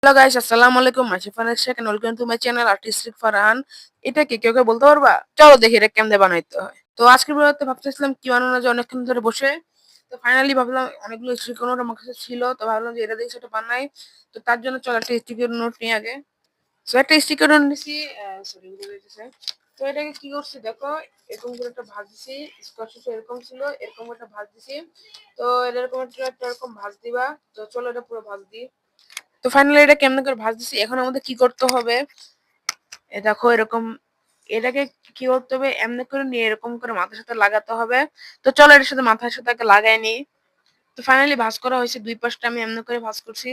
Hello guys, আসসালামু আলাইকুম। Masif Farhan Sheikh and welcome to my channel artistic Farhan. এটা কি কেউ বলতে পারবা? চলো দেখি এটা কেমনে বানাইতে হয়। তো আজকের ভিডিওতে ভাবতেছিলাম কি বানানো যায় অনেকক্ষণ ধরে বসে। তো ফাইনালি ভাবলাম অনেকগুলো স্টিকার নোট আমার কাছে ছিল, তো ভাবলাম যে এটা দিয়ে সেটা বানাই। তো তার জন্য চলো একটা স্টিকার নোট নিয়ে আগে। তো একটা স্টিকার নোট নিছি, সরি ভুলে গেছে। তো এটাকে কি করছি দেখো, এরকম করে একটা ভাঁজ দিছি। স্কোয়ার শেপে এরকম ছিল, এরকম একটা ভাঁজ দিছি। তো এরকম একটা এরকম ভাঁজ দিবা। তো চলো এটা পুরো ভাঁজ দিই। তো ফাইনালি এটা কেমন করে ভাজতেছি। এখন আমাদের কি করতে হবে, এ দেখো এরকম এটাকে কি করতে হবে, এমনি করে নিয়ে এরকম করে মাথার সাথে লাগাতে হবে। তো চলো এটার সাথে মাথার সাথে আগে লাগাই নি। তো ফাইনালি ভাঁজ করা হয়েছে, দুই পাশটা আমি এমনি করে ভাঁজ করছি।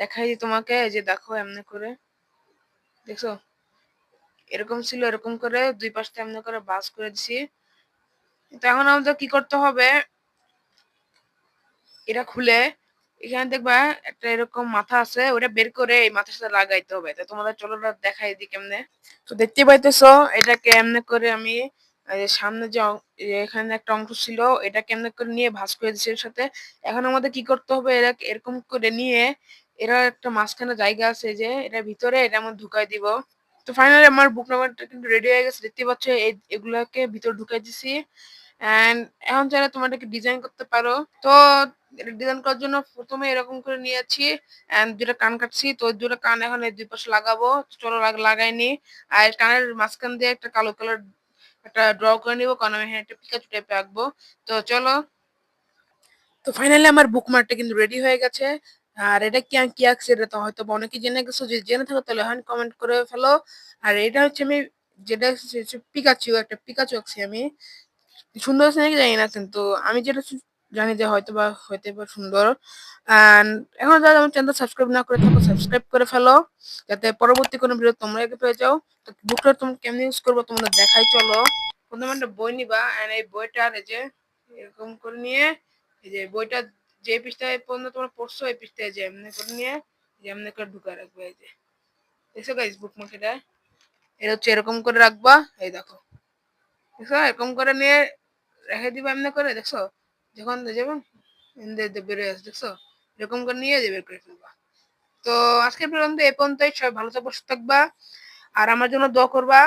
দেখাই দিই তোমাকে, এই যে দেখো এমনি করে, দেখছো এরকম ছিল, এরকম করে দুই পাশটা এমনি করে ভাঁজ করে দিছি। তো এখন আমাদের কি করতে হবে, এটা খুলে এখানে দেখবা একটা এরকম মাথা আছে, ওটা বের করে এই মাথার সাথে লাগাইতে হবে। তো তোমাদের চলো দেখাই দিই কেমনে। তো দেখতে পাইতেছো এটা কেমনে করে আমি এই যে সামনে যে এখানে একটা অংশ ছিল, এটা কেমনে করে নিয়ে ভাঁজ করে দিচ্ছি এর সাথে। এখন আমাদের কি করতে হবে, এরা এরকম করে নিয়ে এরা একটা মাঝখানে জায়গা আছে যে এটার ভিতরে এটা আমরা ঢুকাই দিব। তো ফাইনালি আমার বুক নাম্বারটা কিন্তু রেডি হয়ে গেছে, দেখতে পাচ্ছ এগুলাকে ভিতর ঢুকাই দিছি। এন্ড এখন চাইলে তোমরা এটাকে ডিজাইন করতে পারো। তো এটা ডিজাইন করার জন্য প্রথমে এরকম করে নিয়েছি এন্ড দুটো কান কাটছি। তো ওই দুটো কান এখন এই দুই পাশে লাগাবো। চলো লাগাই নি। আর কানের মাঝখান দিয়ে একটা কালো কালার একটা ড্র করে নিবো, কারণ আমি এখানে একটা পিকাচু টাইপে আঁকবো। তো চলো, তো ফাইনালি আমার বুকমার্কটা কিন্তু রেডি হয়ে গেছে। আর এটা কি আমি কি আঁকছি এটা তো হয়তো বা অনেকে জেনে গেছো, যে জেনে থাকো তাহলে এখন কমেন্ট করে ফেলো। আর এটা হচ্ছে আমি যেটা পিকাচু, একটা পিকাচু আঁকছি আমি। সুন্দর আছে নাকি জানি না, কিন্তু আমি যেটা জানি যে হয়তো বা হইতে পারে সুন্দর। এন্ড এখন যারা আমার চ্যানেল সাবস্ক্রাইব না করে থাকো, সাবস্ক্রাইব করে ফেলো, যাতে পরবর্তী কোনো ভিডিও তোমরা আগে পেয়ে যাও। তো বুকটা তুমি কেমনে ইউজ করবো তোমাদের দেখাই, চলো। প্রথমে একটা বই নিবা এন্ড এই বইটার এই যে এরকম করে নিয়ে এই যে বইটা যে পৃষ্ঠায় পর্যন্ত তোমরা পড়ছো এই পৃষ্ঠায় যে এমনি করে নিয়ে যে এমনি করে ঢুকা রাখবে। এই যে দেখছো গাইস বুকমার্ক, এটা হচ্ছে এরকম করে রাখবা। এই দেখো, দেখছো এরকম করে নিয়ে রেখে দিবা এমনি করে, দেখছো যখন যাবেন বেরোয় আসে, দেখছো এরকম করে নিয়ে যে বের করে ফেলবা। তো আজকে পর্যন্ত এই পর্যন্তই। সবাই ভালো থাকবা, সুস্থ থাকবা, আর আমার জন্য দোয়া করবা।